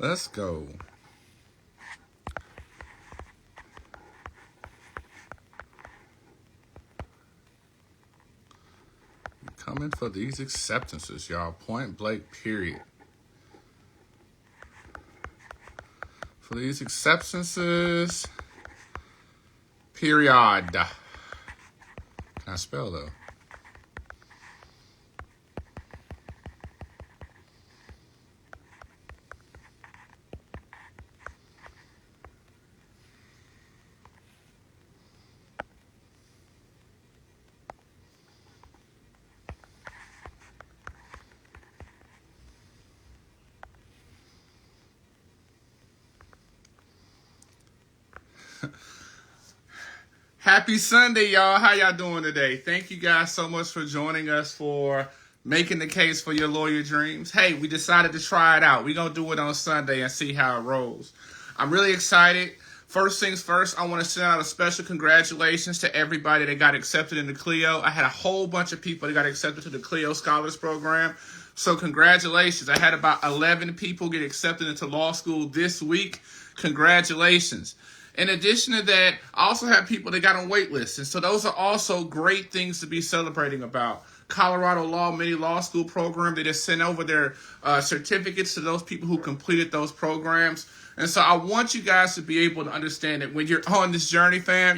Let's go. Coming for these acceptances, y'all. Point blank, period. For these acceptances, period. Can I spell, though? Happy Sunday, y'all. How y'all doing today? Thank you guys so much for joining us for making the case for your lawyer dreams. Hey, we decided to try it out. We're going to do it on Sunday and see how it rolls. I'm really excited. First things first, I want to send out a special congratulations to everybody that got accepted into Clio. I had a whole bunch of people that got accepted to the Clio Scholars Program. So congratulations. I had about 11 people get accepted into law school this week. Congratulations. In addition to that, I also have people that got on wait lists. And so those are also great things to be celebrating about. Colorado Law Mini Law School program, they just sent over their certificates to those people who completed those programs. And so I want you guys to be able to understand that when you're on this journey, fam,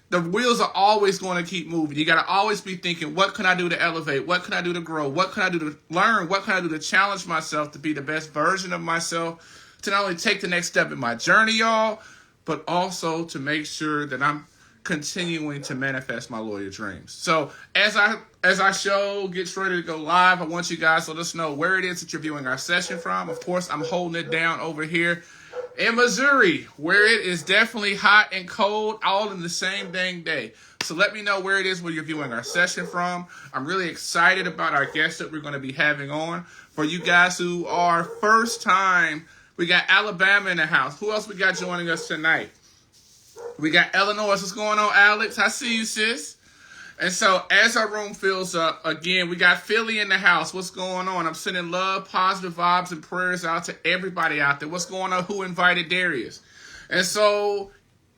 the wheels are always going to keep moving. You got to always be thinking, what can I do to elevate? What can I do to grow? What can I do to learn? What can I do to challenge myself to be the best version of myself? To not only take the next step in my journey, y'all, but also to make sure that I'm continuing to manifest my lawyer dreams. So as our show gets ready to go live, I want you guys to let us know where it is that you're viewing our session from. Of course, I'm holding it down over here in Missouri, where it is definitely hot and cold all in the same dang day. So let me know where it is where you're viewing our session from. I'm really excited about our guests that we're going to be having on. For you guys who are first time, we got Alabama in the house. Who else we got joining us tonight? We got Illinois. What's going on, Alex? I see you, sis. And so as our room fills up, again, we got Philly in the house. What's going on? I'm sending love, positive vibes, and prayers out to everybody out there. What's going on? Who invited Deas? And so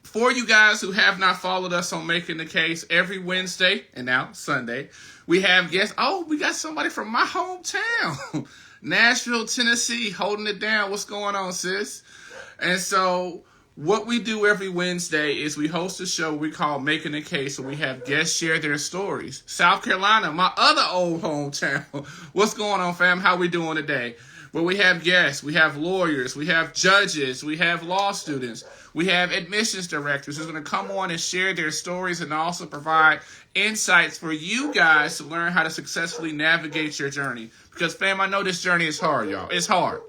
for you guys who have not followed us on Making the Case, every Wednesday and now Sunday, we have guests. Oh, we got somebody from my hometown. Nashville, Tennessee, holding it down. What's going on, sis? And so what we do every Wednesday is we host a show we call Making the Case, where we have guests share their stories. South Carolina, my other old hometown. What's going on, fam? How we doing today? Where we have guests, we have lawyers, we have judges, we have law students, we have admissions directors who's going to come on and share their stories and also provide insights for you guys to learn how to successfully navigate your journey. Because, fam, I know this journey is hard, y'all. It's hard.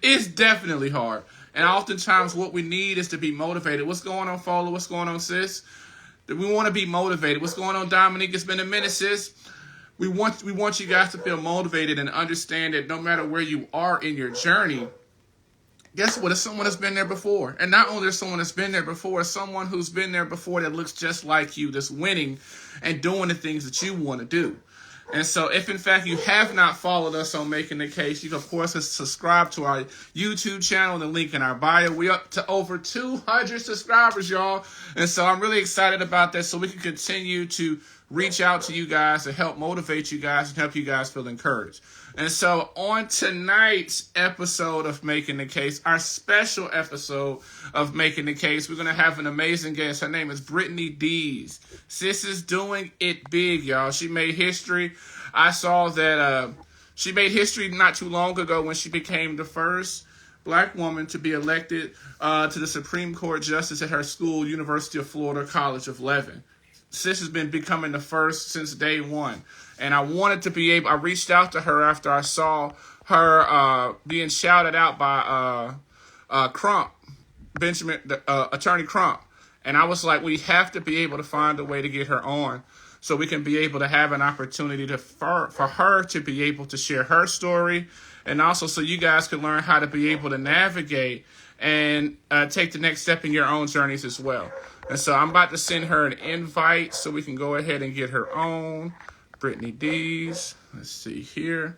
It's definitely hard. And oftentimes what we need is to be motivated. What's going on, Fola? What's going on, sis? We want to be motivated. What's going on, Dominique? It's been a minute, sis. We want you guys to feel motivated and understand that no matter where you are in your journey, guess what? It's someone that's been there before. And not only is someone that's been there before, it's someone who's been there before that looks just like you, that's winning and doing the things that you want to do. And so if, in fact, you have not followed us on Making the Case, you can, of course, subscribe to our YouTube channel, the link in our bio. We're up to over 200 subscribers, y'all. And so I'm really excited about that, so we can continue to reach out to you guys to help motivate you guys and help you guys feel encouraged. And so on tonight's episode of Making the Case, our special episode of Making the Case, we're going to have an amazing guest. Her name is Brittany Deas. Sis is doing it big, y'all. She made history. I saw that she made history not too long ago when she became the first Black woman to be elected to the Supreme Court Justice at her school, University of Florida College of Levin. Sis has been becoming the first since day one. And I wanted to be able, I reached out to her after I saw her being shouted out by Crump, Attorney Crump. And I was like, we have to be able to find a way to get her on so we can be able to have an opportunity for her to be able to share her story, and also so you guys can learn how to be able to navigate and take the next step in your own journeys as well. And so I'm about to send her an invite so we can go ahead and get her on. Brittany Deas. Let's see here.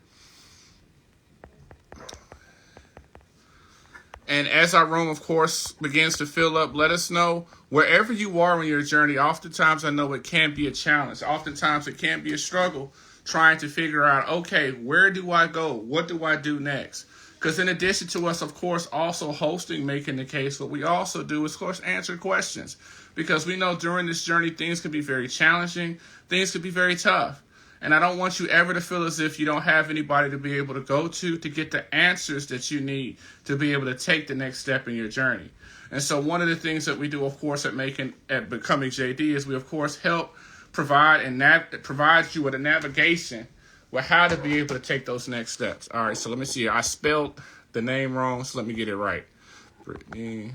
And as our room, of course, begins to fill up, let us know wherever you are on your journey. Oftentimes, I know it can be a challenge. Oftentimes, it can be a struggle trying to figure out, okay, where do I go? What do I do next? Because in addition to us, of course, also hosting, making the case, what we also do is, of course, answer questions. Because we know during this journey, things can be very challenging. Things can be very tough. And I don't want you ever to feel as if you don't have anybody to be able to go to get the answers that you need to be able to take the next step in your journey. And so one of the things that we do, of course, at Becoming JD is we, of course, help provide you with a navigation with how to be able to take those next steps. All right, so let me see. I spelled the name wrong, so let me get it right. Brittany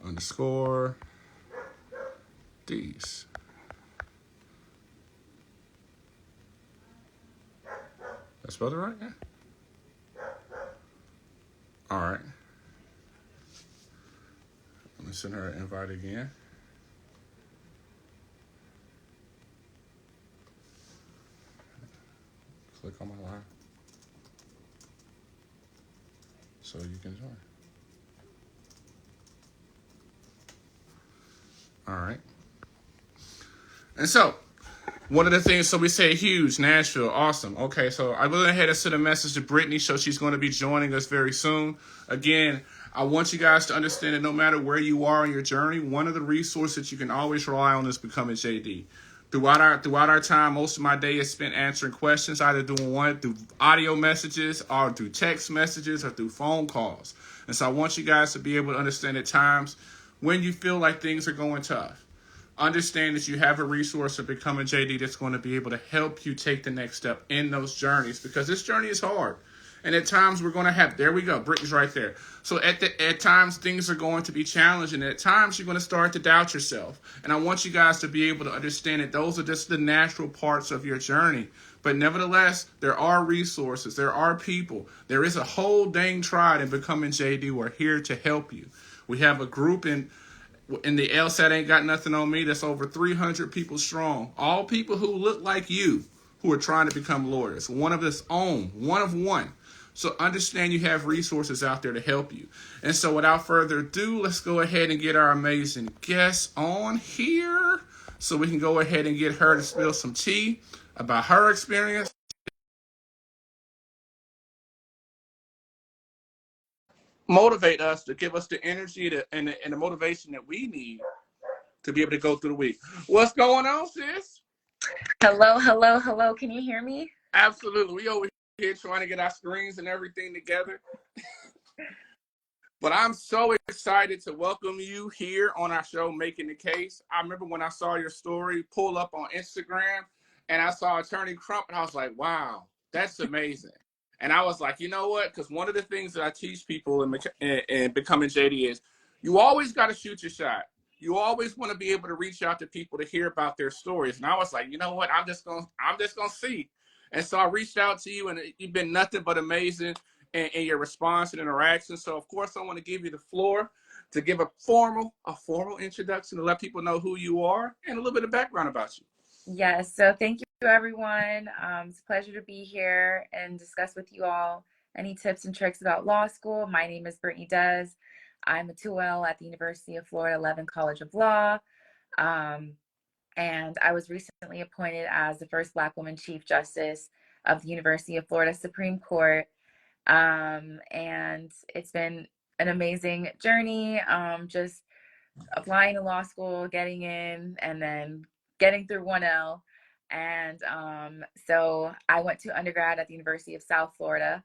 _ Deas. I spelled it right? Yeah. All right. Let me send her an invite again. Click on my line so you can join. All right. And so, one of the things, so we say huge, Nashville, awesome. Okay, so I went ahead and sent a message to Brittany, so she's going to be joining us very soon. Again, I want you guys to understand that no matter where you are on your journey, one of the resources that you can always rely on is Becoming JD. Throughout our time, most of my day is spent answering questions, either doing one through audio messages or through text messages or through phone calls. And so I want you guys to be able to understand at times when you feel like things are going tough. Understand that you have a resource of Becoming JD that's going to be able to help you take the next step in those journeys, because this journey is hard. And at times we're going to have, there we go, Brittany's right there. So at times things are going to be challenging. At times you're going to start to doubt yourself. And I want you guys to be able to understand that those are just the natural parts of your journey. But nevertheless, there are resources, there are people. There is a whole dang tribe in Becoming JD. We're here to help you. We have a group in the LSAT Ain't Got Nothing on Me that's over 300 people strong. All people who look like you, who are trying to become lawyers. One of us own, one of one. So understand you have resources out there to help you. And so without further ado, let's go ahead and get our amazing guest on here so we can go ahead and get her to spill some tea about her experience. Motivate us, to give us the energy and the motivation that we need to be able to go through the week. What's going on, sis? Hello, hello, hello. Can you hear me? Absolutely. We over here trying to get our screens and everything together. But I'm so excited to welcome you here on our show, Making the Case. I remember when I saw your story pull up on Instagram and I saw Attorney Crump and I was like, wow, that's amazing. And I was like, you know what? Because one of the things that I teach people in Becoming JD is you always got to shoot your shot. You always want to be able to reach out to people to hear about their stories. And I was like, you know what? I'm just gonna see. And so I reached out to you, and you've been nothing but amazing in your response and interaction. So of course, I want to give you the floor to give a formal introduction to let people know who you are and a little bit of background about you. Yes. So thank you, everyone. It's a pleasure to be here and discuss with you all any tips and tricks about law school. My name is Brittany Deas. I'm a 2L at the University of Florida 11 College of Law. And I was recently appointed as the first Black woman Chief Justice of the University of Florida Supreme Court. And it's been an amazing journey, just applying to law school, getting in, and then getting through 1L. And so I went to undergrad at the University of South Florida.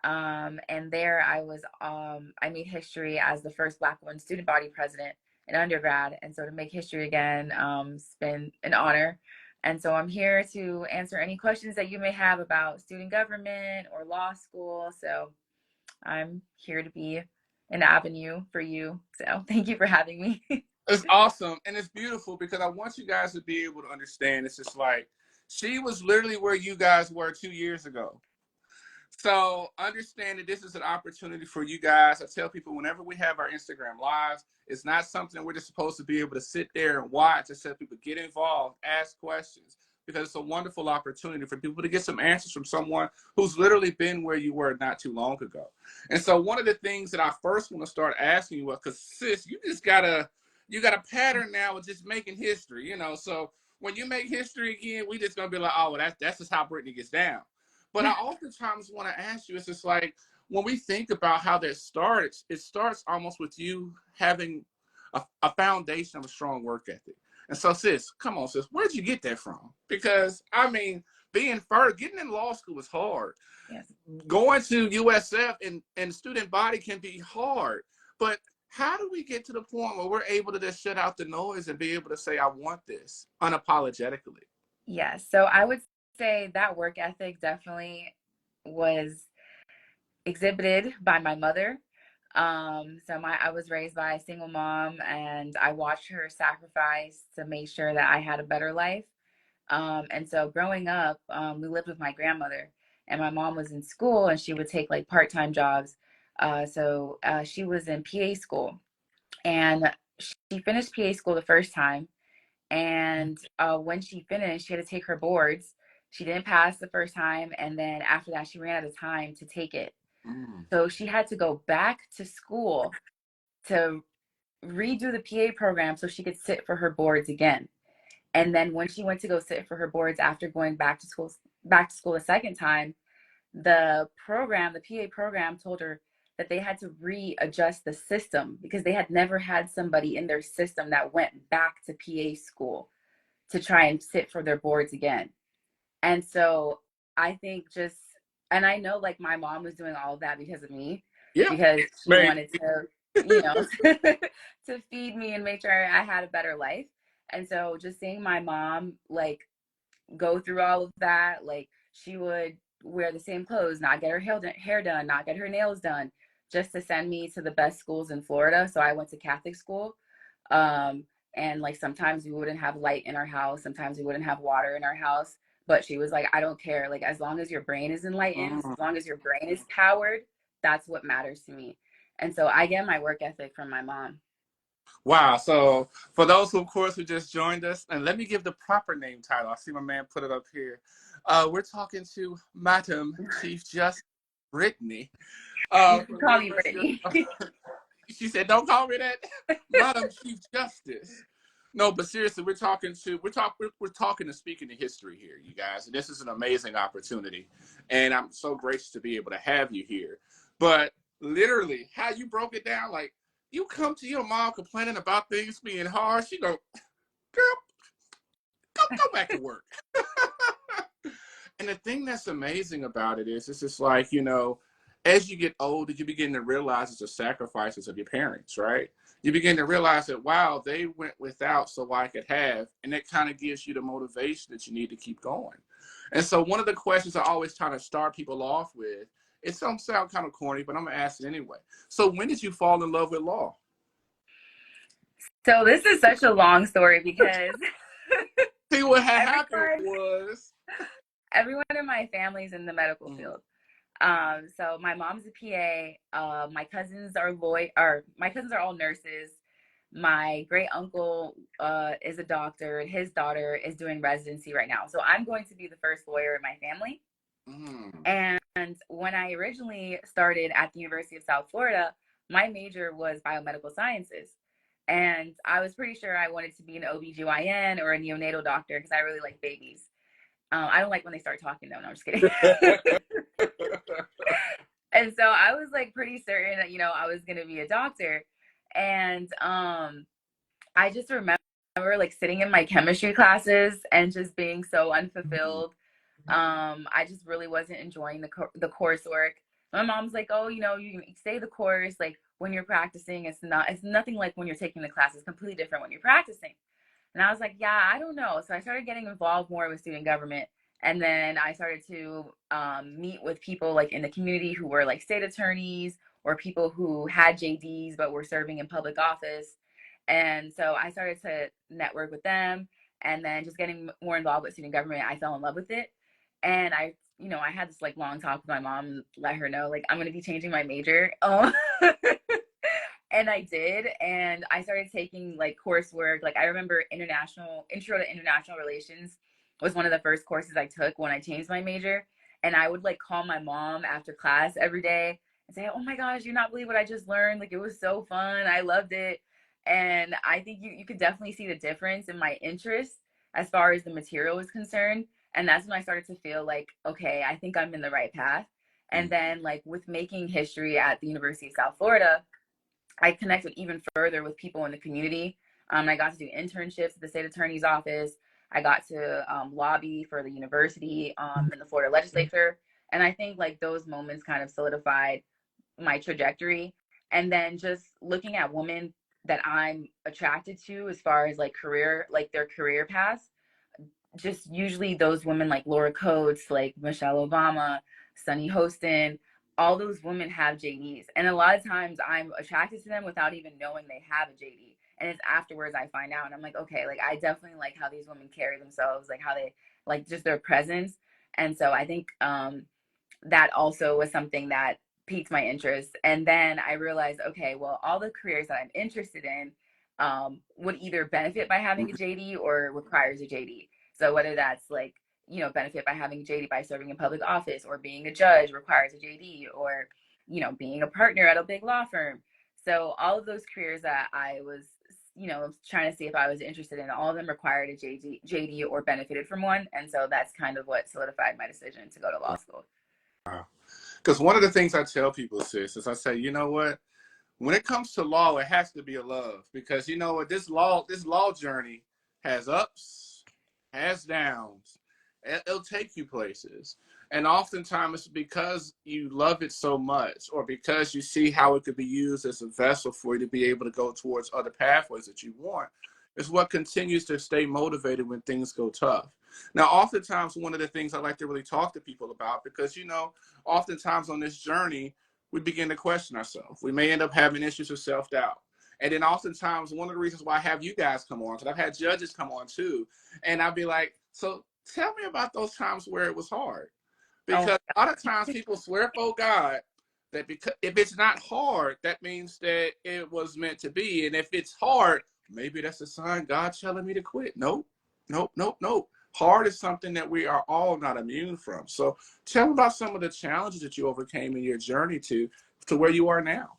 And there I made history as the first Black woman student body president in undergrad. And so to make history again, it's been an honor. And so I'm here to answer any questions that you may have about student government or law school. So I'm here to be an avenue for you. So thank you for having me. It's awesome. And it's beautiful because I want you guys to be able to understand. It's just like, she was literally where you guys were 2 years ago. So understand that this is an opportunity for you guys. I tell people whenever we have our Instagram lives, it's not something we're just supposed to be able to sit there and watch. I tell people, get involved, ask questions, because it's a wonderful opportunity for people to get some answers from someone who's literally been where you were not too long ago. And so one of the things that I first want to start asking you was, because sis, you got a pattern now of just making history, you know. So when you make history again, we just gonna be like, oh, well, that's just how Brittany gets down. But I oftentimes want to ask you, it's just like when we think about how that starts, it starts almost with you having a foundation of a strong work ethic. And so, sis, come on, sis, where'd you get that from? Because I mean, being first, getting in law school is hard. Yes. Going to USF and student body can be hard. But how do we get to the point where we're able to just shut out the noise and be able to say, I want this unapologetically? Yes. So I would say that work ethic definitely was exhibited by my mother. I was raised by a single mom, and I watched her sacrifice to make sure that I had a better life. And so growing up, we lived with my grandmother, and my mom was in school, and she would take like part-time jobs. She was in PA school, and she finished PA school the first time. And when she finished, she had to take her boards. She didn't pass the first time, and then after that, she ran out of time to take it. Mm. So she had to go back to school to redo the PA program so she could sit for her boards again. And then when she went to go sit for her boards after going back to school a second time, the PA program told her that they had to readjust the system because they had never had somebody in their system that went back to PA school to try and sit for their boards again. And so I think just, and I know like my mom was doing all of that because of me, Yeah, because she maybe. wanted to, to feed me and make sure I had a better life. And so just seeing my mom like go through all of that, like she would wear the same clothes, not get her hair done, not get her nails done, just to send me to the best schools in Florida. So I went to Catholic school. Um, and like sometimes we wouldn't have light in our house, sometimes we wouldn't have water in our house. But she was like, I don't care. Like, as long as your brain is enlightened, Mm. as long as your brain is powered, that's what matters to me. And so I get my work ethic from my mom. Wow. So for those who, of course, who just joined us, and let me give the proper name title. I see my man put it up here. We're talking to Madam Chief Justice Brittany You can from the call me University Brittany. of. She said, "Don't call me that, Madam Chief Justice." No, but seriously, we're talking and speaking to history here, you guys, and this is an amazing opportunity, and I'm so gracious to be able to have you here. But literally, how you broke it down, like you come to your mom complaining about things being hard, she go, "Girl, go back to work." And the thing that's amazing about it is, it's just like, you know, as you get older, you begin to realize it's the sacrifices of your parents, right? You begin to realize that, wow, they went without so I could have. And that kind of gives you the motivation that you need to keep going. And so, one of the questions I always try to start people off with, it don't sound kind of corny, but I'm going to ask it anyway. So, when did you fall in love with law? So this is such a long story because See, what had happened everyone was. everyone in my family's in the medical Mm, field. So my mom's a PA. My cousins are my cousins are all nurses. My great uncle is a doctor, and his daughter is doing residency right now. So I'm going to be the first lawyer in my family. mm. And when I originally started at the University of South Florida, my major was biomedical sciences. And I was pretty sure I wanted to be an OBGYN or a neonatal doctor because I really like babies. I don't like when they start talking though. No, I'm just kidding. And so I was like pretty certain that, I was going to be a doctor. And I just remember like sitting in my chemistry classes and just being so unfulfilled. I just really wasn't enjoying the coursework. My mom's like, oh, you can stay the course. Like when you're practicing, it's nothing like when you're taking the class. It's completely different when you're practicing. And I was like, yeah, I don't know. So I started getting involved more with student government. And then I started to meet with people like in the community who were like state attorneys or people who had JDs but were serving in public office. And so I started to network with them. And then just getting more involved with student government, I fell in love with it. And I had this like long talk with my mom and let her know like I'm going to be changing my major. And I did, and I started taking like coursework. Like I remember intro to international relations. was one of the first courses I took when I changed my major. And I would like call my mom after class every day and say, "Oh my gosh, you not believe what I just learned. Like it was so fun. I loved it." And I think you could definitely see the difference in my interest as far as the material is concerned. And that's when I started to feel like, okay, I think I'm in the right path. And then like with making history at the University of South Florida, I connected even further with people in the community. I got to do internships at the state attorney's office. I got to lobby for the university in the Florida legislature. And I think like those moments kind of solidified my trajectory. And then just looking at women that I'm attracted to as far as like career, like their career paths, just usually those women like Laura Coates, like Michelle Obama, Sunny Hostin, all those women have JDs. And a lot of times I'm attracted to them without even knowing they have a JD. And it's afterwards I find out and I'm like, okay, like I definitely like how these women carry themselves, like how they like just their presence. And so I think that also was something that piqued my interest. And then I realized, okay, well, all the careers that I'm interested in would either benefit by having a JD or requires a JD. So whether that's like, you know, benefit by having a JD by serving in public office, or being a judge requires a JD, or, you know, being a partner at a big law firm. So all of those careers that I was, you know, trying to see if I was interested in, all of them required a JD or benefited from one. And so that's kind of what solidified my decision to go to law school. Because one of the things I tell people, sis, is I say, you know what? When it comes to law, it has to be a love, because you know what, this law journey has ups, has downs. It'll take you places, and oftentimes it's because you love it so much, or because you see how it could be used as a vessel for you to be able to go towards other pathways that you want. It's what continues to stay motivated when things go tough. Now, oftentimes, one of the things I like to really talk to people about, because you know, oftentimes on this journey, we begin to question ourselves. We may end up having issues of self-doubt. And then oftentimes, one of the reasons why I have you guys come on, because I've had judges come on too, and I'll be like, so tell me about those times where it was hard. Because a lot of times people swear for God that because if it's not hard, that means that it was meant to be. And if it's hard, maybe that's a sign God's telling me to quit. Nope, nope, nope, nope. Hard is something that we are all not immune from. So tell me about some of the challenges that you overcame in your journey to where you are now.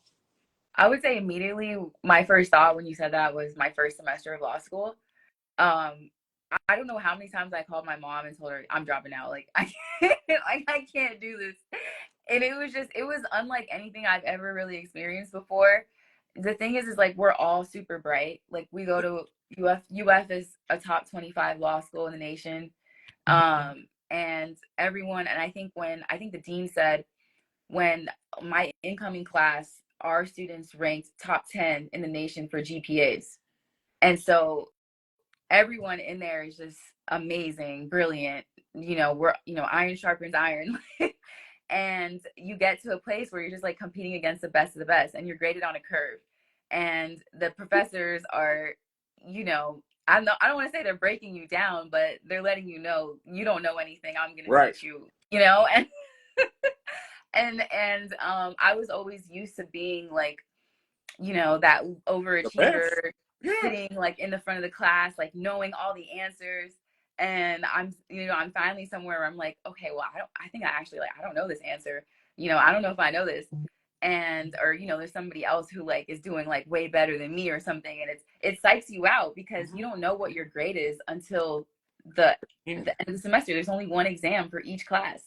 I would say immediately my first thought when you said that was my first semester of law school. Um, I don't know how many times I called my mom and told her I'm dropping out. Like I can't do this. And it was unlike anything I've ever really experienced before. The thing is like we're all super bright. Like we go to UF is a top 25 law school in the nation. And everyone, and I think the dean said when my incoming class, our students ranked top 10 in the nation for GPAs. And so everyone in there is just amazing, brilliant. You know, iron sharpens iron. And you get to a place where you're just like competing against the best of the best, and you're graded on a curve. And the professors are, you know, I don't want to say they're breaking you down, but they're letting you know you don't know anything. I'm gonna Right. teach you, you know, and I was always used to being like, you know, that The best. overachiever, Yeah. sitting like in the front of the class, like knowing all the answers. And I'm finally somewhere where I'm like, okay, well, I think I actually like, I don't know this answer. You know, I don't know if I know this. And, or, you know, there's somebody else who like is doing like way better than me or something. And it psychs you out because you don't know what your grade is until the end of the semester. There's only one exam for each class.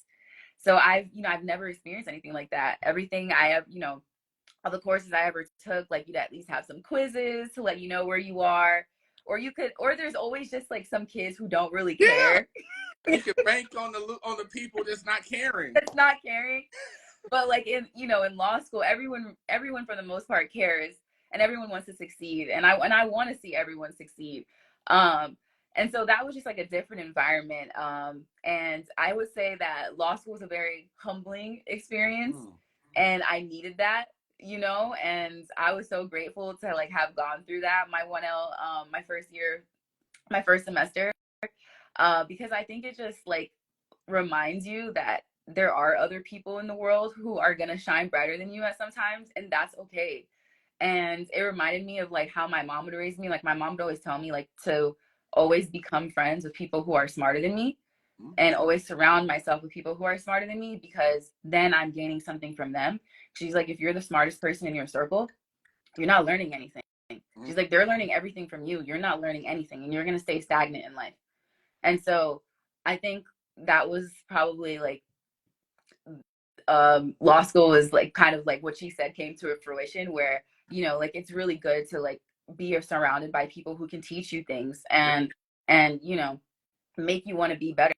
So I've never experienced anything like that. Everything I have, you know, all the courses I ever took, like you'd at least have some quizzes to let you know where you are. Or there's always just like some kids who don't really Yeah. care. You can bank on the people that's not caring. It's not caring. But like in law school, everyone for the most part cares, and everyone wants to succeed. And I want to see everyone succeed. And so that was just like a different environment. And I would say that law school was a very humbling experience, and I needed that, you know, and I was so grateful to like have gone through that. My 1L, my first year, my first semester, because I think it just like reminds you that there are other people in the world who are going to shine brighter than you at sometimes, and that's okay. And it reminded me of like how my mom would raise me. Like my mom would always tell me like to always become friends with people who are smarter than me, and always surround myself with people who are smarter than me, because then I'm gaining something from them. She's like, if you're the smartest person in your circle, you're not learning anything. She's like, they're learning everything from you. You're not learning anything, and you're going to stay stagnant in life. And so I think that was probably like, law school is like kind of like what she said came to a fruition, where, you know, like it's really good to like be surrounded by people who can teach you things and you know, make you want to be better.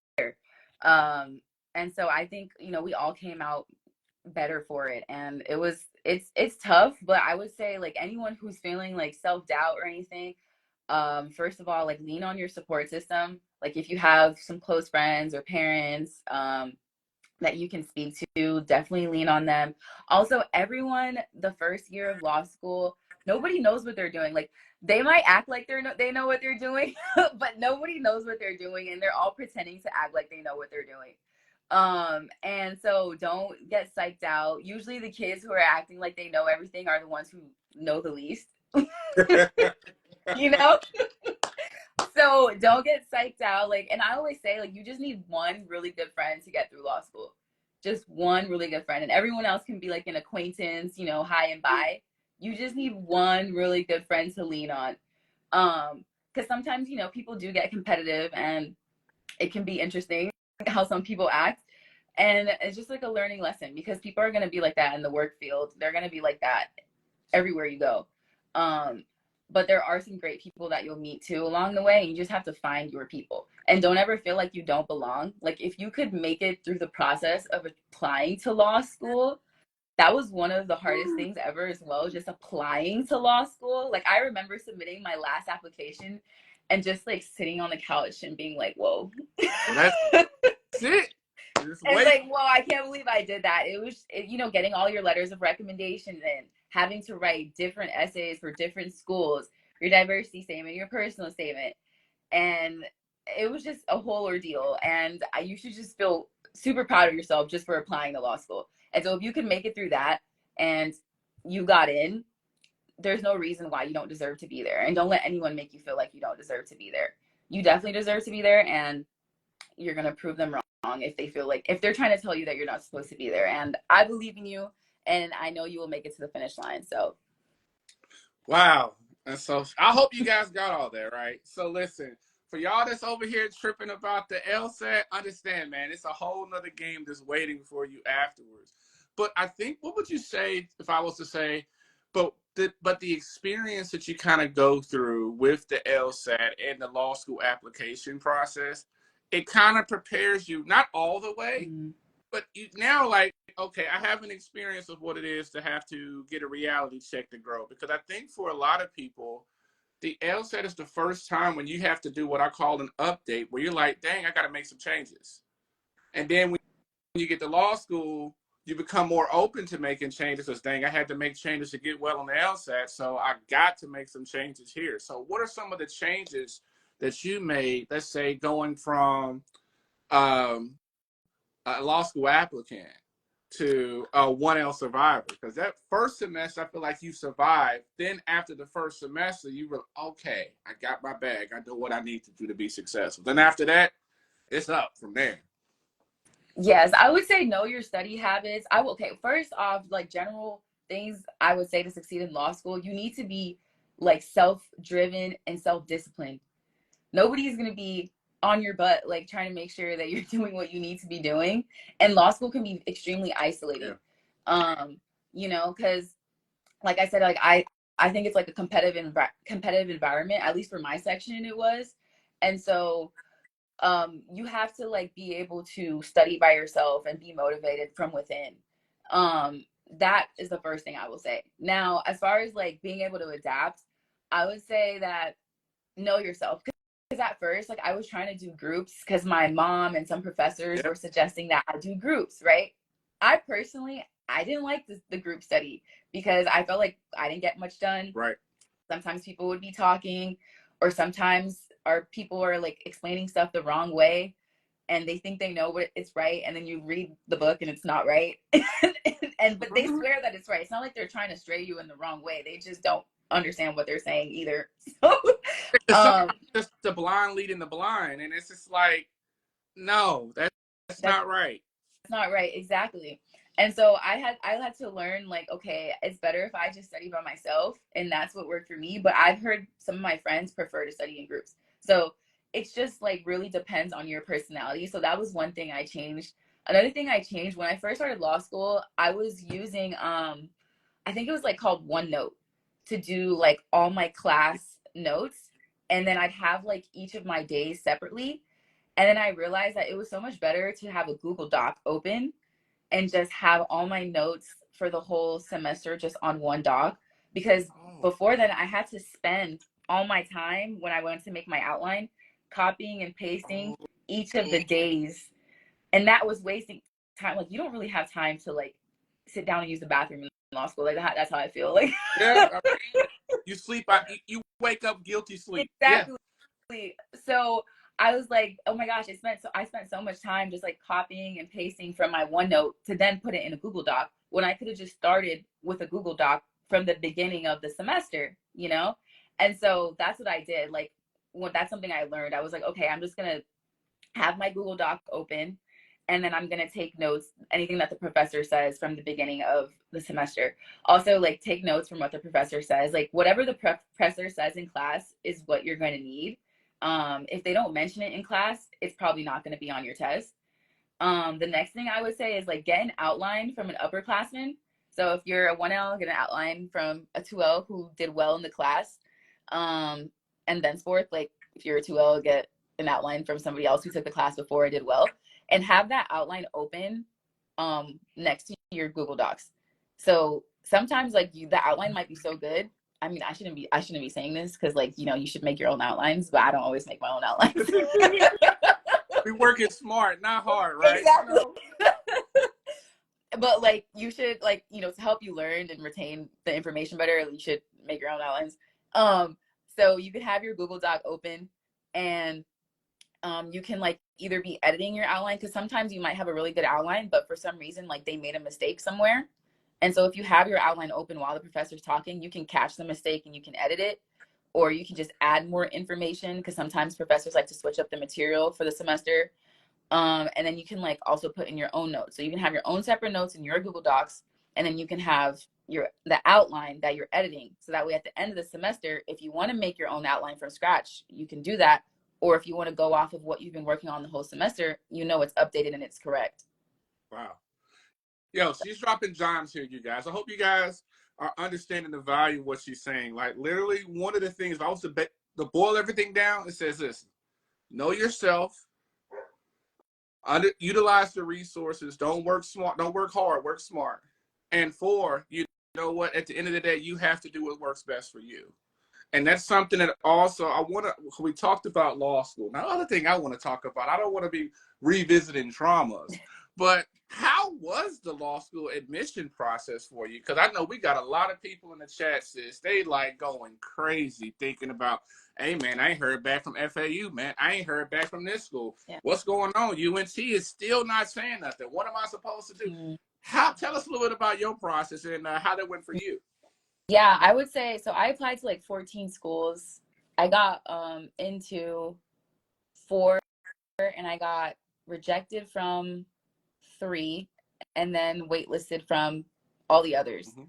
And so I think, you know, we all came out better for it, and it's tough, but I would say like anyone who's feeling like self-doubt or anything, first of all, like lean on your support system. Like if you have some close friends or parents that you can speak to, definitely lean on them. Also, everyone, the first year of law school, nobody knows what they're doing. Like they might act like they know what they're doing, but nobody knows what they're doing, and they're all pretending to act like they know what they're doing. And so don't get psyched out. Usually the kids who are acting like they know everything are the ones who know the least. You know? So don't get psyched out. Like, and I always say, like, you just need one really good friend to get through law school. Just one really good friend. And everyone else can be like an acquaintance, you know, high and by. You just need one really good friend to lean on. Because sometimes, you know, people do get competitive, and it can be interesting how some people act. And it's just like a learning lesson, because people are going to be like that in the work field. They're going to be like that everywhere you go. But there are some great people that you'll meet too along the way, and you just have to find your people. And don't ever feel like you don't belong. Like if you could make it through the process of applying to law school, that was one of the hardest things ever as well, just applying to law school. Like I remember submitting my last application and just like sitting on the couch and being like, whoa. Well, that's it. Just And wait. like, whoa, I can't believe I did that. It was, you know, getting all your letters of recommendations and having to write different essays for different schools, your diversity statement, your personal statement. And it was just a whole ordeal. And you should just feel super proud of yourself just for applying to law school. And so if you can make it through that and you got in, there's no reason why you don't deserve to be there. And don't let anyone make you feel like you don't deserve to be there. You definitely deserve to be there, and you're going to prove them wrong if they feel like, if they're trying to tell you that you're not supposed to be there. And I believe in you, and I know you will make it to the finish line. So Wow. And so I hope you guys got all that, right? So listen, for y'all that's over here tripping about the LSAT, understand, man, it's a whole nother game that's waiting for you afterwards. But I think, what would you say if I was to say, but the experience that you kind of go through with the LSAT and the law school application process, it kind of prepares you, not all the way, but you now, like, okay, I have an experience of what it is to have to get a reality check to grow. Because I think for a lot of people, the LSAT is the first time when you have to do what I call an update, where you're like, dang, I got to make some changes. And then when you get to law school, you become more open to making changes. Because dang, I had to make changes to get well on the LSAT, so I got to make some changes here. So what are some of the changes that you made, let's say, going from um, a law school applicant to a 1L survivor? Because that first semester, I feel like you survived. Then after the first semester, you were, okay, I got my bag. I know what I need to do to be successful. Then after that, it's up from there. yes, I would say know your study habits. Okay, first off, like general things I would say to succeed in law school, you need to be like self-driven and self-disciplined. Nobody's going to be on your butt, like trying to make sure that you're doing what you need to be doing. And law school can be extremely isolating. Yeah. You know, because like I said, like I think it's like a competitive environment, at least for my section it was. And so you have to like be able to study by yourself and be motivated from within. That is the first thing I will say. Now, as far as like being able to adapt, I would say that know yourself. Because at first, like I was trying to do groups because my mom and some professors were suggesting that I do groups, right? I personally, I didn't like the group study because I felt like I didn't get much done. Right. Sometimes people would be talking, or sometimes our people are like explaining stuff the wrong way, and they think they know what it's right, and then you read the book and it's not right. But they swear that it's right. It's not like they're trying to stray you in the wrong way. They just don't understand what they're saying either. So, Sometimes just the blind leading the blind, and it's just like, no, that's not right. That's not right, exactly. And so I had to learn, like, okay, it's better if I just study by myself, and that's what worked for me. But I've heard some of my friends prefer to study in groups. So it's just like really depends on your personality. So that was one thing I changed. Another thing I changed when I first started law school, I was using I think it was like called OneNote to do like all my class notes, and then I'd have like each of my days separately. And then I realized that it was so much better to have a Google Doc open and just have all my notes for the whole semester just on one doc. Because before then, I had to spend all my time when I wanted to make my outline copying and pasting each of the days. And that was wasting time. Like, you don't really have time to like sit down and use the bathroom in law school. Like, that's how I feel. Like, Yeah, I mean, you sleep, you wake up guilty sleep. exactly. So I was like, oh my gosh, I spent so much time just like copying and pasting from my OneNote to then put it in a Google Doc, when I could have just started with a Google Doc from the beginning of the semester, you know? And so that's what I did. Like, that's something I learned. I was like, okay, I'm just gonna have my Google Doc open, and then I'm going to take notes, anything that the professor says from the beginning of the semester. Also, like, take notes from what the professor says. Like, whatever the professor says in class is what you're going to need. If they don't mention it in class, it's probably not going to be on your test. The next thing I would say is like get an outline from an upperclassman. So if you're a 1L, get an outline from a 2L who did well in the class. And thenceforth, like if you're a 2L, get an outline from somebody else who took the class before and did well, and have that outline open next to your Google Docs. So sometimes like the outline might be so good. I mean, I shouldn't be saying this because, like, you know, you should make your own outlines, but I don't always make my own outlines. We working smart, not hard, right? Exactly. You know? But like, you should, like, you know, to help you learn and retain the information better, you should make your own outlines. So you could have your Google Doc open, and you can like either be editing your outline, because sometimes you might have a really good outline, but for some reason like they made a mistake somewhere. And so if you have your outline open while the professor's talking, you can catch the mistake and you can edit it, or you can just add more information, because sometimes professors like to switch up the material for the semester. And then you can like also put in your own notes. So you can have your own separate notes in your Google Docs, and then you can have the outline that you're editing. So that way at the end of the semester, if you want to make your own outline from scratch, you can do that. Or if you want to go off of what you've been working on the whole semester, you know it's updated and it's correct. Wow. Yo, she's dropping gems here, you guys. I hope you guys are understanding the value of what she's saying. Like, literally, one of the things, if I was to boil everything down, it says this: know yourself, utilize the resources, don't work smart, don't work hard, work smart. And 4, you know what? At the end of the day, you have to do what works best for you. And that's something that also we talked about law school. Now, the other thing I want to talk about, I don't want to be revisiting traumas, but how was the law school admission process for you? Because I know we got a lot of people in the chat, sis. They like going crazy thinking about, hey, man, I ain't heard back from FAU, man. I ain't heard back from this school. Yeah. What's going on? UNT is still not saying nothing. What am I supposed to do? Mm-hmm. Tell us a little bit about your process and how that went for you. Yeah, I would say, so I applied to like 14 schools. I got into 4, and I got rejected from 3, and then waitlisted from all the others. Mm-hmm.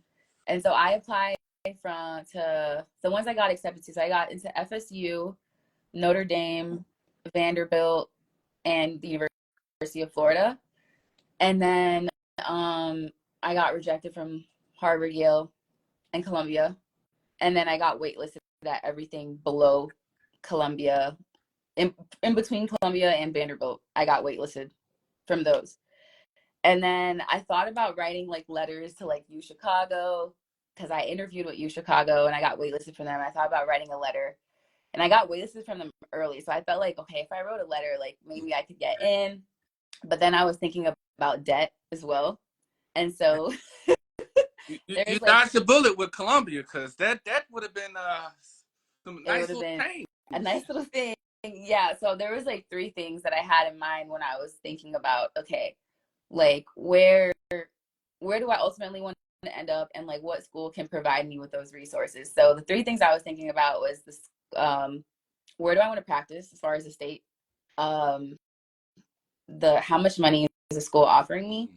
And so I applied to the ones I got accepted to. So I got into FSU, Notre Dame, Vanderbilt, and the University of Florida. And then I got rejected from Harvard, Yale, and Columbia. And then I got waitlisted at everything below Columbia. In between Columbia and Vanderbilt, I got waitlisted from those. And then I thought about writing like letters to like U Chicago, because I interviewed with U Chicago and I got waitlisted from them. I thought about writing a letter, and I got waitlisted from them early. So I felt like, okay, if I wrote a letter, like maybe I could get in. But then I was thinking about debt as well. And so you dodged the bullet with Columbia, because that would have been some nice little pain. A nice little thing. Yeah. So there was like 3 things that I had in mind when I was thinking about, okay, like where do I ultimately want to end up and like what school can provide me with those resources. So the three things I was thinking about was this, where do I want to practice as far as the state, um, the how much money is the school offering me,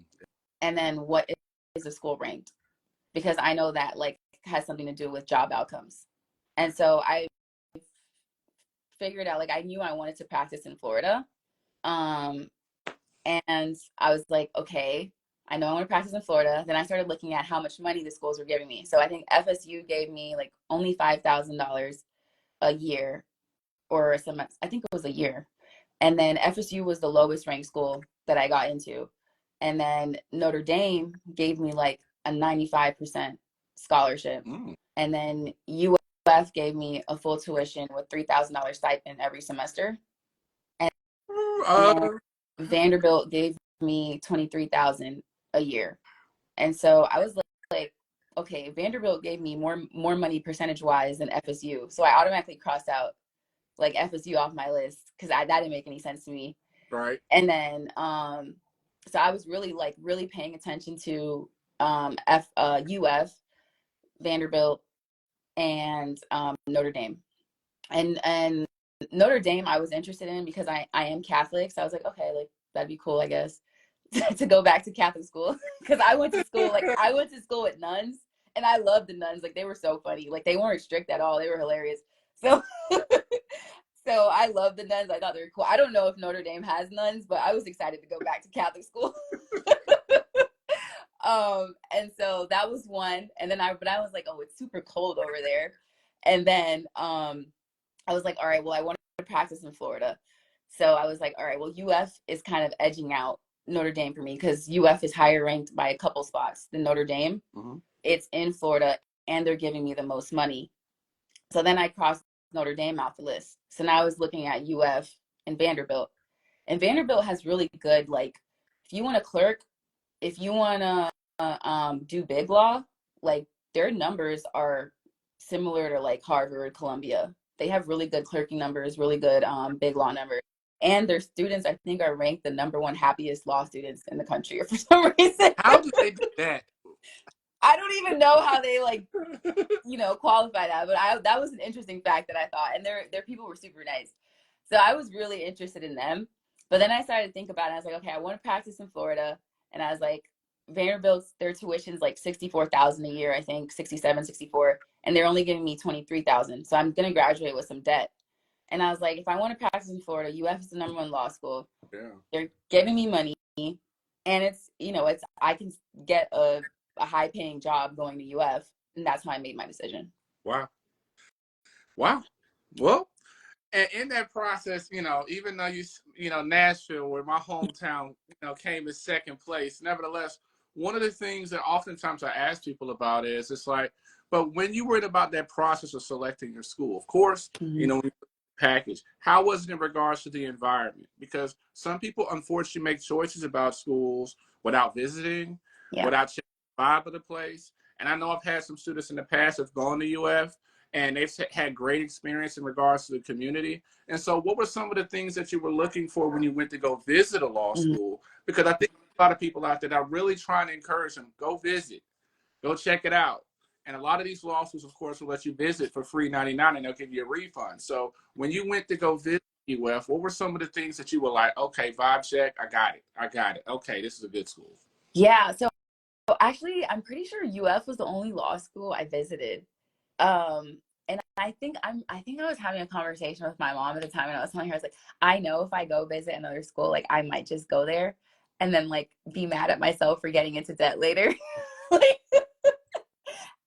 and then what is the school ranked, because I know that like has something to do with job outcomes. And so I figured out, like, I knew I wanted to practice in Florida. Um, and I was like, okay, I know I want to practice in Florida. Then I started looking at how much money the schools were giving me. So I think FSU gave me like only $5,000 a year or a semester. I think it was a year. And then FSU was the lowest ranked school that I got into. And then Notre Dame gave me like a 95% scholarship. And then UF gave me a full tuition with $3,000 stipend every semester. And then Vanderbilt gave me $23,000 a year. And so I was like, okay, Vanderbilt gave me more money percentage wise than FSU. So I automatically crossed out like FSU off my list because that didn't make any sense to me. Right. And then so I was really paying attention to UF, Vanderbilt, and Notre Dame. And Notre Dame I was interested in because I am Catholic. So I was like, okay, like that'd be cool, I guess, to go back to Catholic school. Because I went to school with nuns, and I loved the nuns. Like they were so funny. Like they weren't strict at all. They were hilarious. So so I love the nuns. I thought they were cool. I don't know if Notre Dame has nuns, but I was excited to go back to Catholic school. And so that was one. And then I was like, oh, it's super cold over there. And then I was like, all right, well, I want to practice in Florida. So I was like, all right, well, UF is kind of edging out Notre Dame for me because UF is higher ranked by a couple spots than Notre Dame. Mm-hmm. It's in Florida and they're giving me the most money. So then I crossed Notre Dame off the list. So now I was looking at UF and Vanderbilt. And Vanderbilt has really good, like, if you want to clerk, if you want to do big law, like their numbers are similar to like Harvard, Columbia. They have really good clerking numbers, really good big law numbers. And their students, I think, are ranked the #1 happiest law students in the country for some reason. How do they do that? I don't even know how they like, qualify that, but that was an interesting fact that I thought. And their people were super nice. So I was really interested in them. But then I started to think about it. I was like, okay, I want to practice in Florida. And I was like, Vanderbilt's, their tuition's like $64,000 a year, I think, 67, 64. And they're only giving me $23,000. So I'm going to graduate with some debt. And I was like, if I want to practice in Florida, UF is the #1 law school. Yeah. They're giving me money. And it's, I can get a high paying job going to UF. And that's how I made my decision. Wow. Well, and in that process, even though Nashville, where my hometown, came in second place, nevertheless, one of the things that oftentimes I ask people about is it's like, but when you worried about that process of selecting your school, of course, when you package, how was it in regards to the environment? Because some people unfortunately make choices about schools without visiting, without checking the vibe of the place. And I know I've had some students in the past that have gone to UF and they've had great experience in regards to the community. And so what were some of the things that you were looking for when you went to go visit a law school? Because I think a lot of people out there that are really trying to encourage them, go visit, go check it out. And a lot of these law schools, of course, will let you visit for free 99 and they'll give you a refund. So when you went to go visit UF, what were some of the things that you were like, okay, vibe check, I got it. Okay, this is a good school. Yeah, so actually, I'm pretty sure UF was the only law school I visited. And I think I was having a conversation with my mom at the time, and I was telling her, I was like, I know if I go visit another school, like I might just go there and then like be mad at myself for getting into debt later.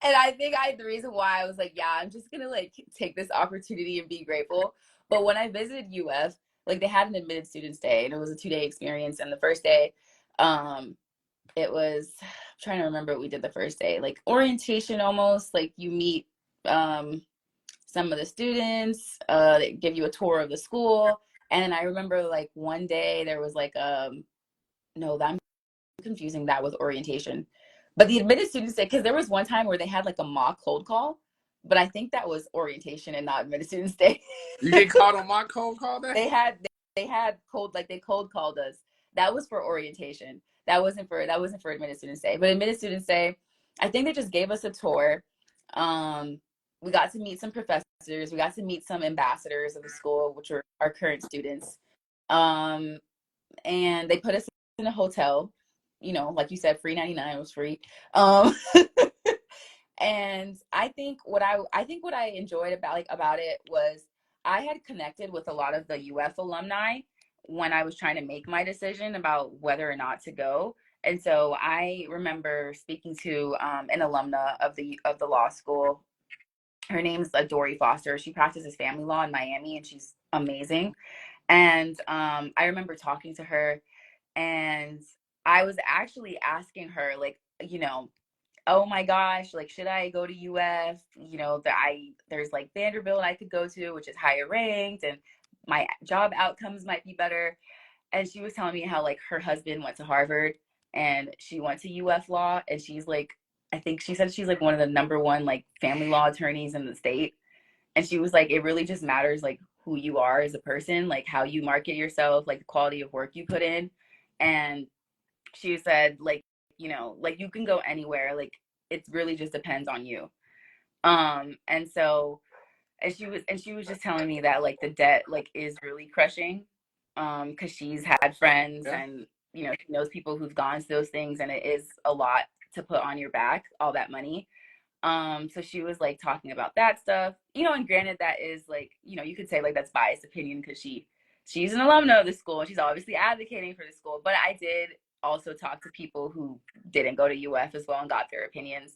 And I think the reason why I was like, yeah, I'm just gonna like take this opportunity and be grateful. But when I visited UF, like they had an admitted students day, and it was a 2-day experience. And the first day, it was, I'm trying to remember what we did the first day, like orientation almost, like you meet some of the students, they give you a tour of the school. And then I remember like one day there was like, no, I'm confusing that with orientation. But the admitted students day, because there was one time where they had like a mock cold call, but I think that was orientation and not admitted students day. You get caught on mock cold call day? They had cold, like they cold called us. That was for orientation. That wasn't for admitted students day. But admitted students day, I think they just gave us a tour. We got to meet some professors. We got to meet some ambassadors of the school, which are our current students. Um, and they put us in a hotel. You know, like you said, free 99 was free. Um, and I think what I enjoyed about it was I had connected with a lot of the UF alumni when I was trying to make my decision about whether or not to go. And so I remember speaking to an alumna of the law school. Her name's Dory Foster. She practices family law in Miami, and she's amazing. And I remember talking to her, and I was actually asking her, like, oh my gosh, like, should I go to UF? There's like Vanderbilt I could go to, which is higher ranked, and my job outcomes might be better. And she was telling me how like her husband went to Harvard and she went to UF law, and she's like, I think she said she's like one of the number one like family law attorneys in the state. And she was like, it really just matters like who you are as a person, like how you market yourself, like the quality of work you put in. And she said, like, like you can go anywhere, like it really just depends on you. And so and she was just telling me that like the debt like is really crushing, because she's had friends, Yeah. and she knows people who've gone to those things, and it is a lot to put on your back, all that money. So she was like talking about that stuff, and granted that is like, you could say like that's biased opinion because she's an alumna of the school and she's obviously advocating for the school. But I did also talk to people who didn't go to UF as well and got their opinions.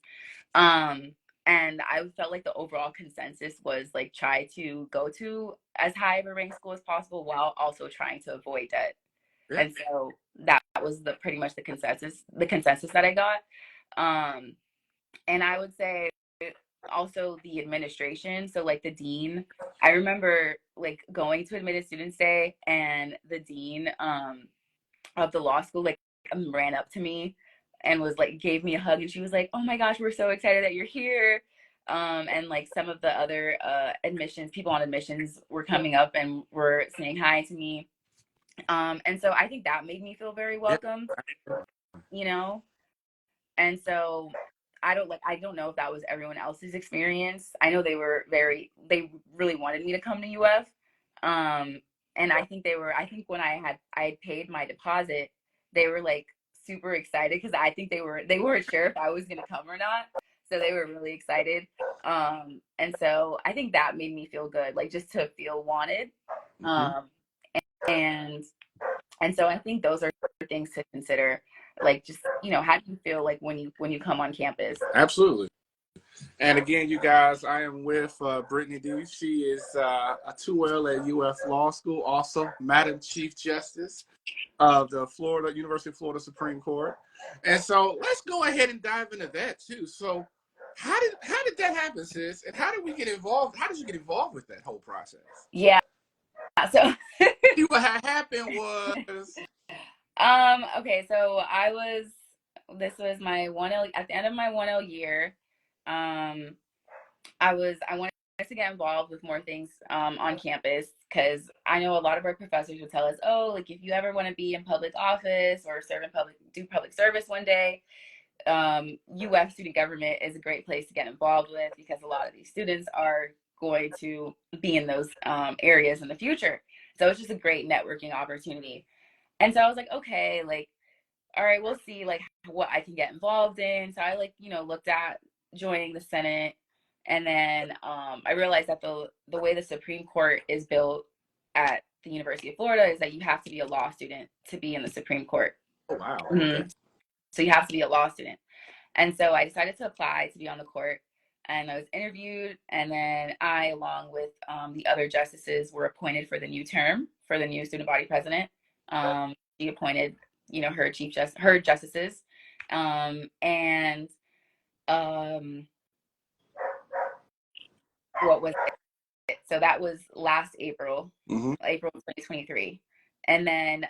Um, and I felt like the overall consensus was like try to go to as high of a ranked school as possible while also trying to avoid debt. Yeah. And so that was the pretty much the consensus that I got. And I would say also the administration. So like the dean, I remember like going to admitted students day, and the dean of the law school like ran up to me and was like gave me a hug, and she was like, oh my gosh, we're so excited that you're here. And like some of the other admissions people on admissions were coming up and were saying hi to me. And so I think that made me feel very Yeah. welcome, you know and so I don't know if that was everyone else's experience. I know they really wanted me to come to UF. And I think when I had paid my deposit, they were like super excited because I think they weren't sure if I was gonna come or not. So they were really excited. And so I think that made me feel good, like just to feel wanted. Mm-hmm. Um, and and so I think those are things to consider. Like just, how do you feel like when you come on campus? Absolutely. And again, you guys, I am with Brittany Deas. She is a 2L at UF Law School, also Madam Chief Justice of the University of Florida Supreme Court. And so let's go ahead and dive into that too. So how did that happen, sis? And how did we get involved? How did you get involved with that whole process? Yeah. So What had happened was okay, so this was my 1L at the end of my 1L year. Um I wanted to get involved with more things on campus, because I know a lot of our professors would tell us, oh, like if you ever want to be in public office or do public service one day, UF student government is a great place to get involved with, because a lot of these students are going to be in those areas in the future. So it's just a great networking opportunity. And so I was like, okay, like, all right, we'll see like what I can get involved in. So I like, looked at joining the Senate. And then I realized that the way the Supreme Court is built at the University of Florida is that you have to be a law student to be in the Supreme Court. oh wow. Okay. Mm-hmm. So you have to be a law student. And so I decided to apply to be on the court, and I was interviewed. And then I, along with the other justices, were appointed for the new term for the new student body president. She appointed, her justices. And what was it? So that was last April, Mm-hmm. April 2023. And then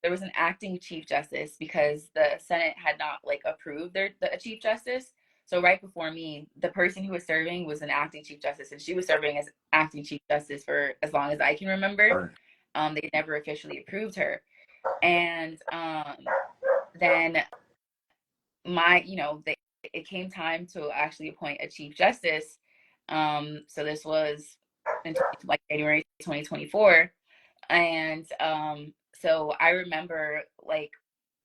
there was an acting chief justice because the Senate had not like approved the chief justice. So right before me, the person who was serving was an acting chief justice, and she was serving as acting chief justice for as long as I can remember. Right. They never officially approved her. And then it came time to actually appoint a chief justice. So this was in like January 2024. And so I remember like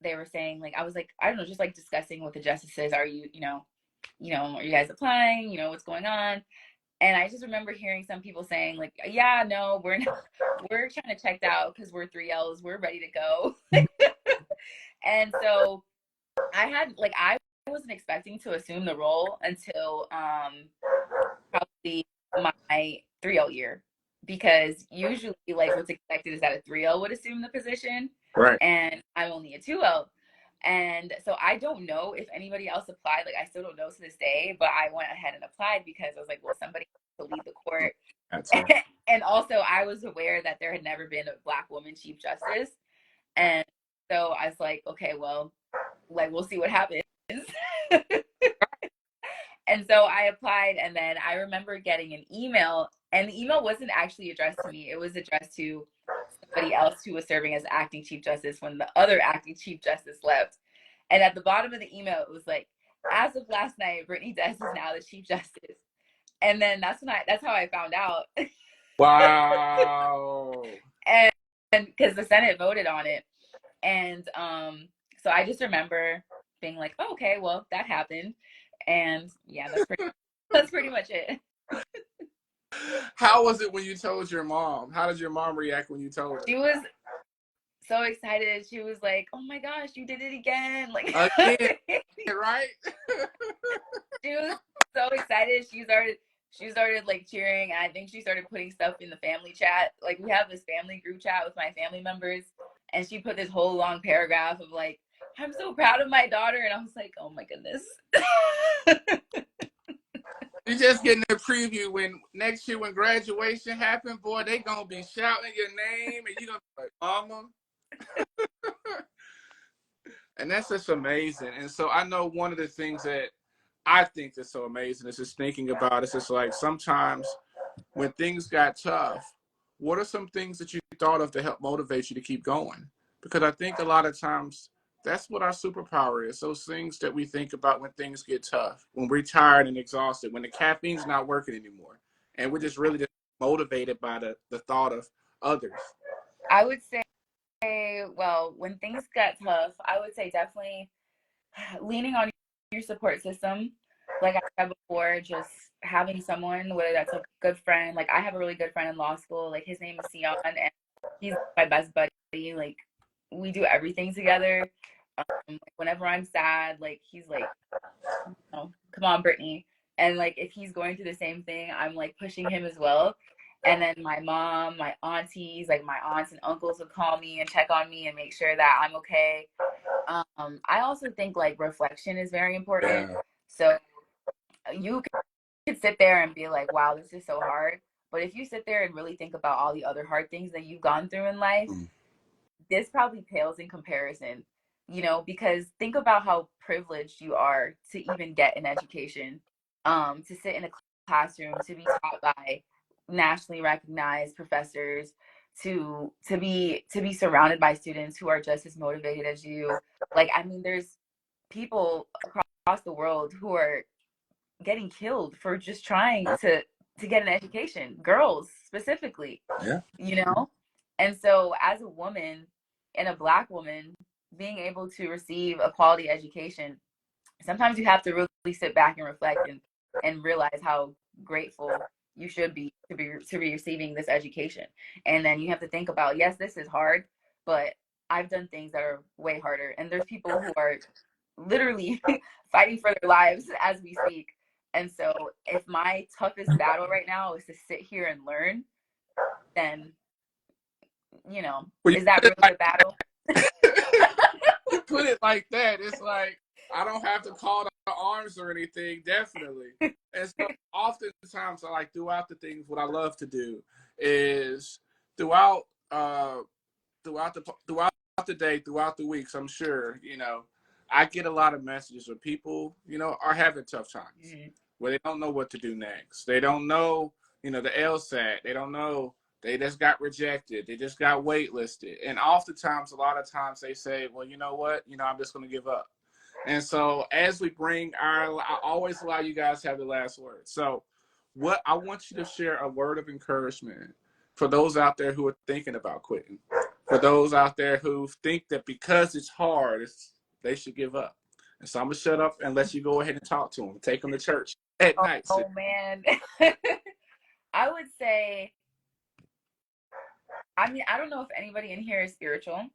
they were saying, like, I was like, I don't know, just like discussing with the justices, are are you guys applying? What's going on? And I just remember hearing some people saying, like, yeah, no, we're not, we're kind of checked out because we're three L's, we're ready to go. And so I wasn't expecting to assume the role until probably my 3L year, because usually like what's expected is that a 3L would assume the position, Right. and I'm only a 2L. And so I don't know if anybody else applied. Like, I still don't know to this day, but I went ahead and applied because I was like, well, somebody has to lead the court. And also I was aware that there had never been a Black woman chief justice. And so I was like, okay, well, like, we'll see what happens. And so I applied, and then I remember getting an email, and the email wasn't actually addressed to me. It was addressed to somebody else who was serving as acting chief justice when the other acting chief justice left. And at the bottom of the email, it was like, as of last night, Brittany Deas is now the chief justice. And then that's how I found out. Wow. And because the Senate voted on it. And so I just remember being like, oh, okay, well, that happened. And yeah, that's pretty much it. How was it when you told your mom? How did your mom react when you told her? She was so excited. She was like, oh my gosh, you did it again. Like, again, right? She was so excited. She started like cheering. And I think she started putting stuff in the family chat. Like, we have this family group chat with my family members, and she put this whole long paragraph of like, I'm so proud of my daughter. And I was like, oh my goodness. You just getting a preview when next year when graduation happens, boy, they gonna be shouting your name and you gonna be like, mama. And that's just amazing. And so I know one of the things that I think that's so amazing is just thinking about it's just like sometimes when things got tough, what are some things that you thought of to help motivate you to keep going? Because I think a lot of times that's what our superpower is. Those things that we think about when things get tough, when we're tired and exhausted, when the caffeine's not working anymore. And we're just really just motivated by the thought of others. I would say, well, when things got tough, I would say definitely leaning on your support system. Like I said before, just having someone, whether that's a good friend. Like, I have a really good friend in law school. Like, his name is Sion, and he's my best buddy. Like, we do everything together. Whenever I'm sad, like, he's like, oh, come on, Brittany. And like, if he's going through the same thing, I'm like pushing him as well. And then my mom, my aunties, like my aunts and uncles would call me and check on me and make sure that I'm okay. I also think like reflection is very important. Yeah. So you could sit there and be like, wow, this is so hard. But if you sit there and really think about all the other hard things that you've gone through in life, this probably pales in comparison, because think about how privileged you are to even get an education, to sit in a classroom, to be taught by nationally recognized professors, to be surrounded by students who are just as motivated as you. Like, I mean, there's people across the world who are getting killed for just trying to get an education, girls specifically. Yeah. And so as a woman and a Black woman, being able to receive a quality education, sometimes you have to really sit back and reflect and realize how grateful you should be to be receiving this education. And then you have to think about, yes, this is hard, but I've done things that are way harder. And there's people who are literally fighting for their lives as we speak. And so if my toughest battle right now is to sit here and learn, then, is that really a battle? You put it like that, it's like, I don't have to call the arms or anything, definitely. And so oftentimes, like throughout the things, what I love to do is throughout the day, throughout the weeks, I'm sure, I get a lot of messages where people, are having tough times, where they don't know what to do next. They don't know, the LSAT. They don't know. They just got rejected. They just got waitlisted. And oftentimes, a lot of times they say, well, you know what? I'm just going to give up. And so as we bring I always allow you guys to have the last word. So what I want you to share a word of encouragement for those out there who are thinking about quitting, for those out there who think that because it's hard, they should give up. And so I'm gonna shut up and let you go ahead and talk to them, take them to church at night. Oh man. I would say, I mean, I don't know if anybody in here is spiritual.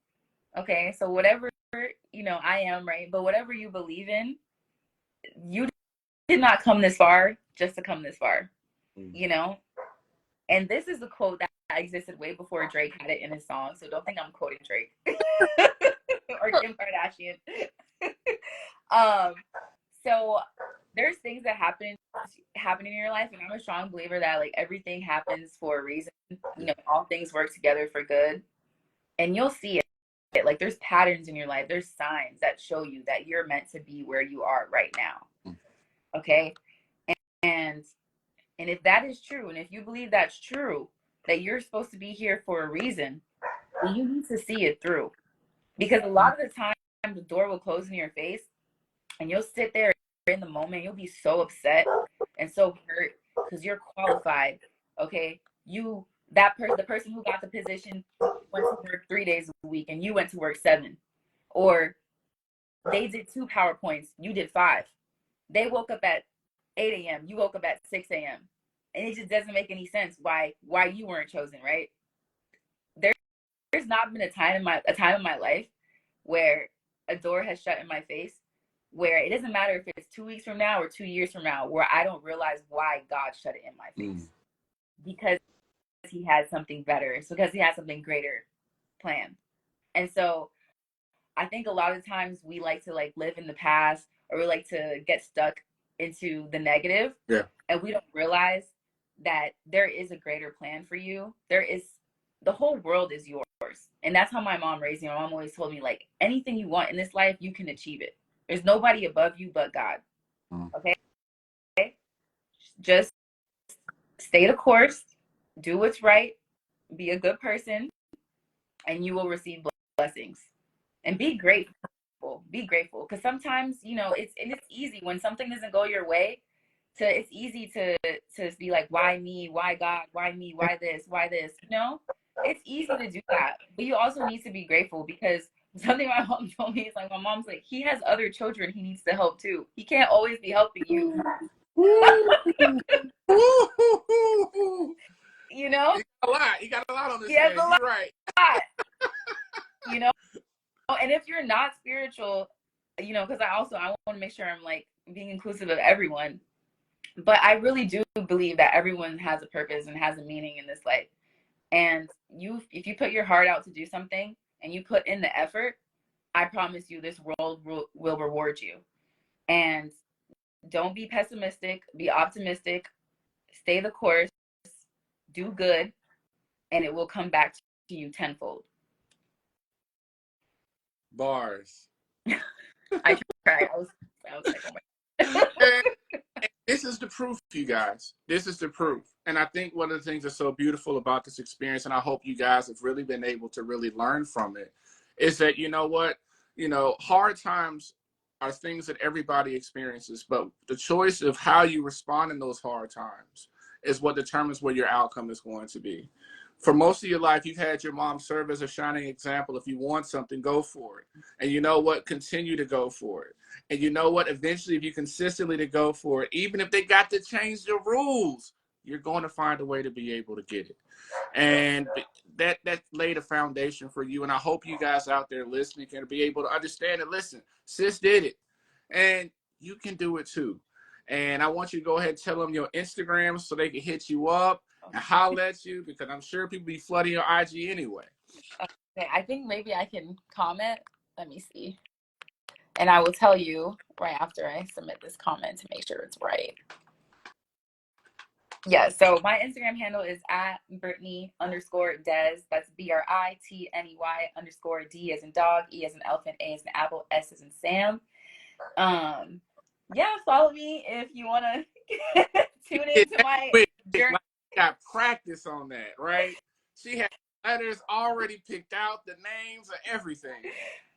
Okay, so whatever, I am, right? But whatever you believe in, you did not come this far just to come this far, And this is a quote that existed way before Drake had it in his song, so don't think I'm quoting Drake or Kim Kardashian. So there's things that happen in your life, and I'm a strong believer that like everything happens for a reason. All things work together for good, and you'll see it. Like there's patterns in your life, there's signs that show you that you're meant to be where you are right now. Okay, and if that is true, and if you believe that's true, that you're supposed to be here for a reason, then you need to see it through. Because a lot of the time, the door will close in your face, and you'll sit there in the moment. You'll be so upset and so hurt because you're qualified. Okay, the person who got the position went to work 3 days a week, and you went to work 7. Or they did 2 PowerPoints, you did 5. They woke up at 8 a.m. You woke up at 6 a.m. And it just doesn't make any sense why you weren't chosen, right? There's not been a time in my life where a door has shut in my face, where it doesn't matter if it's 2 weeks from now or 2 years from now, where I don't realize why God shut it in my face. Because he had something better. It's because he had something greater planned. And so I think a lot of times we like to like live in the past, or we like to get stuck into the negative. Yeah. And we don't realize that there is a greater plan for you. The whole world is yours. And that's how my mom raised me. My mom always told me, like, anything you want in this life, you can achieve it. There's nobody above you but God. Okay? Just stay the course, do what's right, be a good person, and you will receive blessings. And be grateful. Be grateful. Because sometimes, it's easy when something doesn't go your way. It's easy to be like, why me? Why God? Why me? Why this? Why this? It's easy to do that. But you also need to be grateful, because something my mom told me is like, my mom's like, he has other children he needs to help too. He can't always be helping you. He got a lot. He got a lot on his hands. You're right. And if you're not spiritual, because I want to make sure I'm like being inclusive of everyone. But I really do believe that everyone has a purpose and has a meaning in this life. And if you put your heart out to do something and you put in the effort, I promise you this world will reward you. And don't be pessimistic, be optimistic, stay the course, do good, and it will come back to you tenfold. Bars. I tried. I was like, oh my God. And this is the proof, you guys. This is the proof. And I think one of the things that's so beautiful about this experience, and I hope you guys have really been able to really learn from it, is that, hard times are things that everybody experiences, but the choice of how you respond in those hard times is what determines what your outcome is going to be. For most of your life, you've had your mom serve as a shining example. If you want something, go for it. And you know what? Continue to go for it. And you know what? Eventually, if you consistently to go for it, even if they got to change the rules, you're going to find a way to be able to get it. And that laid a foundation for you. And I hope you guys out there listening can be able to understand and listen. Sis did it. And you can do it too. And I want you to go ahead and tell them your Instagram so they can hit you up and holler at you, because I'm sure people be flooding your IG anyway. Okay, I think maybe I can comment. Let me see. And I will tell you right after I submit this comment to make sure it's right. Yeah, so my Instagram handle is at Brittany_Deas. That's BRITNEY_D as in dog, E as in elephant, A as in apple, S as in Sam. Yeah, follow me if you want to tune into my journey. Got practice on that, right? She had letters already picked out, the names of everything.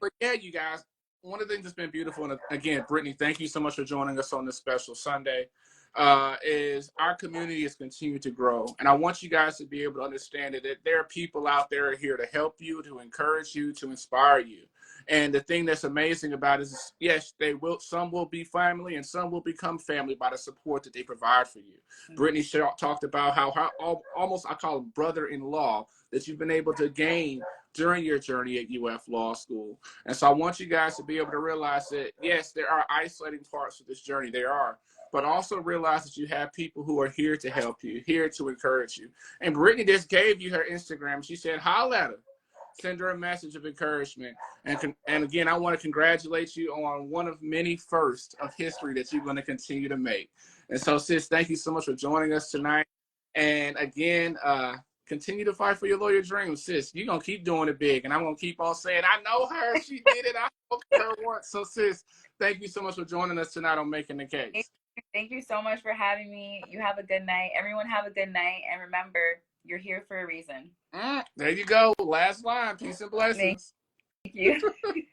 But yeah, you guys, one of the things that's been beautiful, and again, Brittany, thank you so much for joining us on this special Sunday, is our community has continued to grow. And I want you guys to be able to understand that there are people out there here to help you, to encourage you, to inspire you. And the thing that's amazing about it is, yes, some will be family and some will become family by the support that they provide for you. Mm-hmm. Brittany talked about how almost, I call it brother-in-law, that you've been able to gain during your journey at UF Law School. And so I want you guys to be able to realize that, yes, there are isolating parts of this journey. There are. But also realize that you have people who are here to help you, here to encourage you. And Brittany just gave you her Instagram. She said, holla at her. Send her a message of encouragement. And again, I want to congratulate you on one of many firsts of history that you're going to continue to make. And so, sis, thank you so much for joining us tonight. And again, continue to fight for your lawyer dreams, sis. You're going to keep doing it big. And I'm going to keep on saying, I know her. She did it. I spoke to her once. So, sis, thank you so much for joining us tonight on Making the Case. Thank you so much for having me. You have a good night. Everyone have a good night. And remember, you're here for a reason. There you go. Last line. Peace and blessings. Thank you.